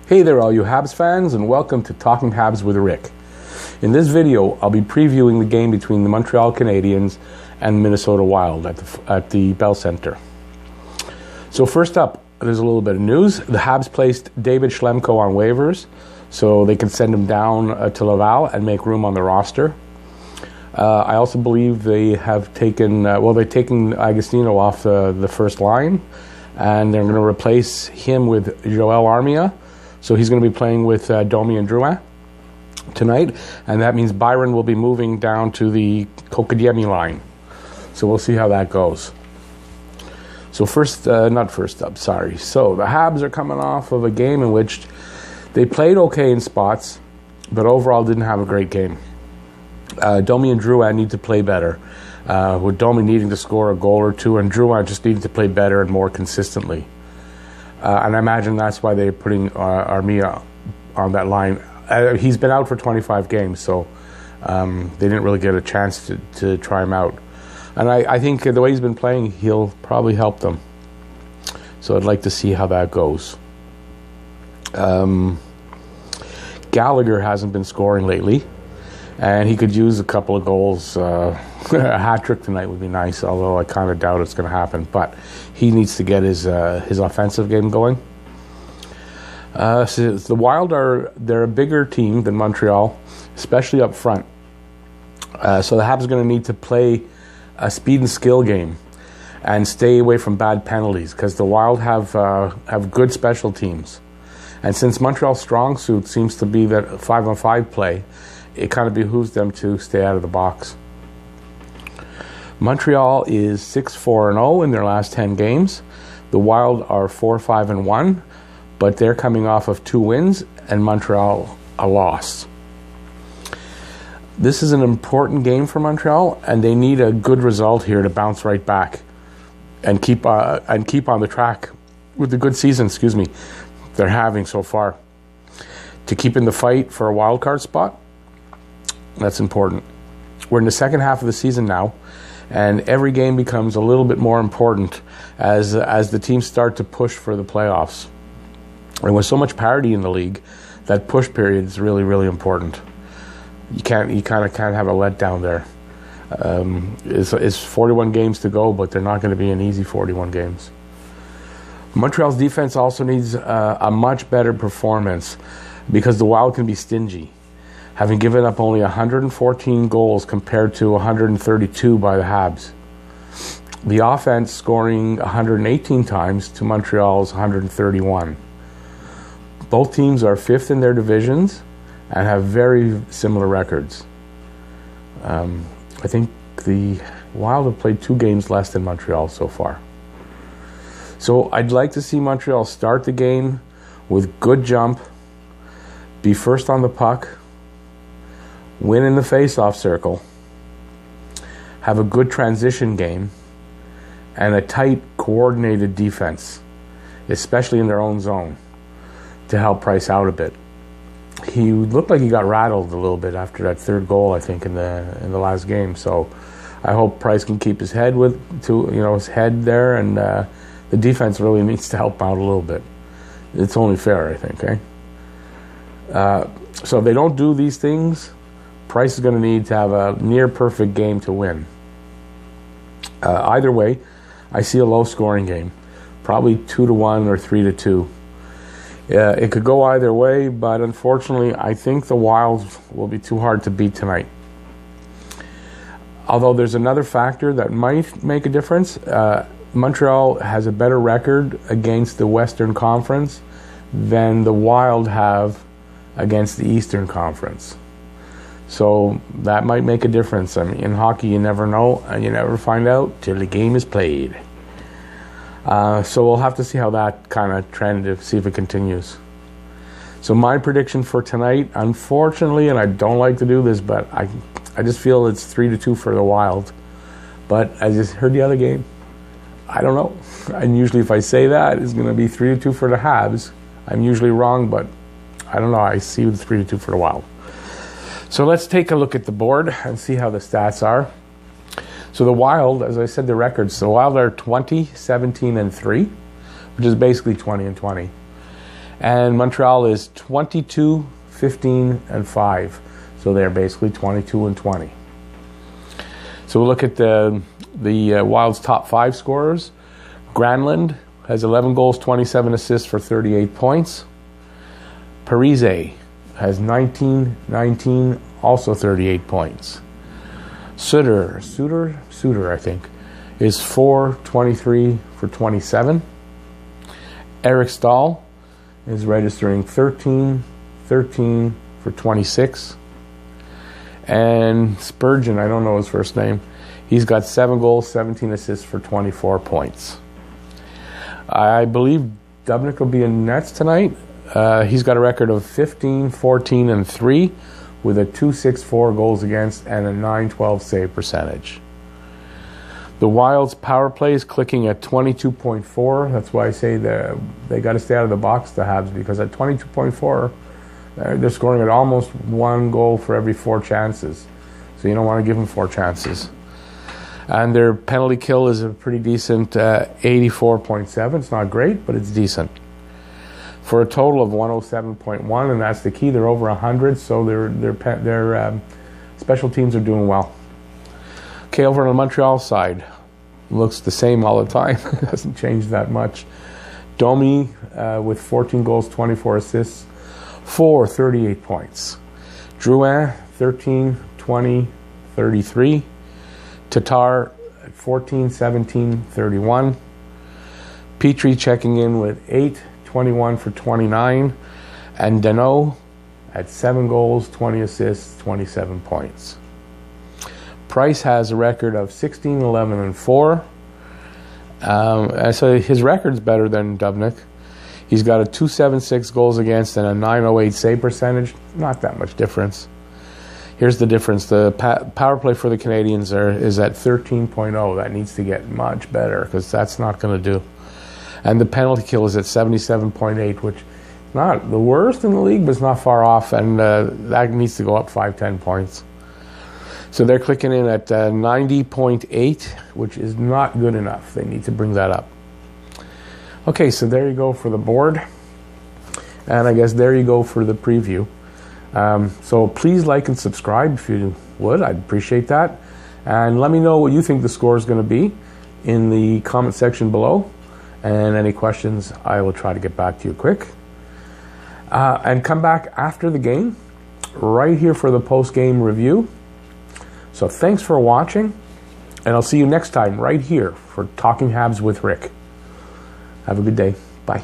Hey there all you Habs fans, and welcome to Talking Habs with Rick. In this video, I'll be previewing the game between the Montreal Canadiens and Minnesota Wild at the Bell Center. So first up, there's a little bit of news. The Habs placed David Schlemko on waivers, so they can send him down to Laval and make room on the roster. I also believe they have taken, they've taken Agostino off the first line, and they're going to replace him with Joel Armia. So he's going to be playing with Domi and Drouin tonight, and that means Byron will be moving down to the Kokodiemi line. So we'll see how that goes. So So the Habs are coming off of a game in which they played okay in spots, but overall didn't have a great game. Domi and Drouin need to play better, with Domi needing to score a goal or two, and Drouin just needing to play better and more consistently. And I imagine that's why they're putting Armia on that line. He's been out for 25 games, so they didn't really get a chance to try him out. And I think the way he's been playing, he'll probably help them. So I'd like to see how that goes. Gallagher hasn't been scoring lately, and he could use a couple of goals. A hat trick tonight would be nice, although I kind of doubt it's going to happen. But he needs to get his offensive game going. So the Wild they're a bigger team than Montreal, especially up front. So the Habs are going to need to play a speed and skill game and stay away from bad penalties, because the Wild have good special teams. And since Montreal's strong suit seems to be that 5-on-5 play, it kind of behooves them to stay out of the box. Montreal is 6-4-0 in their last 10 games. The Wild are 4-5-1, but they're coming off of 2 wins and Montreal a loss. This is an important game for Montreal, and they need a good result here to bounce right back and keep on the track with the good season, they're having so far. To keep in the fight for a wild card spot, that's important. We're in the second half of the season now, and every game becomes a little bit more important as the teams start to push for the playoffs. And with so much parity in the league, that push period is really, really important. You kind of can't have a letdown there. It's 41 games to go, but they're not going to be an easy 41 games. Montreal's defense also needs a much better performance, because the Wild can be stingy, having given up only 114 goals compared to 132 by the Habs. The offense scoring 118 times to Montreal's 131. Both teams are 5th in their divisions and have very similar records. I think the Wild have played 2 games less than Montreal so far. So I'd like to see Montreal start the game with good jump, be first on the puck, win in the face-off circle, have a good transition game, and a tight, coordinated defense, especially in their own zone, to help Price out a bit. He looked like he got rattled a little bit after that 3rd goal, I think, in the last game. So I hope Price can keep his head his head there, and the defense really needs to help out a little bit. It's only fair, I think. So if they don't do these things, Price is going to need to have a near-perfect game to win. Either way, I see a low-scoring game, probably 2-1 or 3-2. It could go either way, but unfortunately, I think the Wild will be too hard to beat tonight. Although there's another factor that might make a difference. Montreal has a better record against the Western Conference than the Wild have against the Eastern Conference. So that might make a difference. I mean, in hockey, you never know, and you never find out till the game is played. So we'll have to see how that kind of trend, to see if it continues. So my prediction for tonight, unfortunately, and I don't like to do this, but I just feel it's 3-2 for the Wild. But I just heard the other game. I don't know. And usually if I say that, it's going to be 3-2 for the Habs. I'm usually wrong, but I don't know. I see the 3-2 for the Wild. So let's take a look at the board and see how the stats are. So the Wild, as I said, the records, the Wild are 20, 17, and 3, which is basically 20 and 20. And Montreal is 22, 15, and 5. So they're basically 22 and 20. So we'll look at the Wild's top 5 scorers. Granlund has 11 goals, 27 assists for 38 points. Parise has 19, also 38 points. Suter, I think, is 4-23 for 27. Eric Stahl is registering 13 for 26. And Spurgeon, I don't know his first name, he's got 7 goals, 17 assists for 24 points. I believe Dubnyk will be in nets tonight. He's got a record of 15, 14, and 3 with a 2.64 goals against and a 9.12 save percentage. The Wild's power play is clicking at 22.4. That's why I say they got to stay out of the box, the Habs, because at 22.4, they're scoring at almost 1 goal for every 4 chances. So you don't want to give them 4 chances. And their penalty kill is a pretty decent 84.7. It's not great, but it's decent. For a total of 107.1, and that's the key. They're over 100, so their special teams are doing well. Okay, over on the Montreal side, looks the same all the time. It hasn't changed that much. Domi with 14 goals, 24 assists, 38 points. Drouin, 13, 20, 33. Tatar, 14, 17, 31. Petrie checking in with 8, 21 for 29. And Danault at 7 goals, 20 assists, 27 points. Price has a record of 16, 11, and 4. So his record's better than Dubnyk. He's got a 2.76 goals against and a 9.08 save percentage. Not that much difference. Here's the difference. The power play for the Canadiens is at 13.0. That needs to get much better because that's not going to do. And the penalty kill is at 77.8, which is not the worst in the league, but it's not far off. And that needs to go up 5-10 points. So they're clicking in at 90.8, which is not good enough. They need to bring that up. Okay, so there you go for the board. And I guess there you go for the preview. So please like and subscribe if you would. I'd appreciate that. And let me know what you think the score is going to be in the comment section below. And any questions, I will try to get back to you quick. And come back after the game, right here for the post-game review. So thanks for watching, and I'll see you next time right here for Talking Habs with Rick. Have a good day. Bye.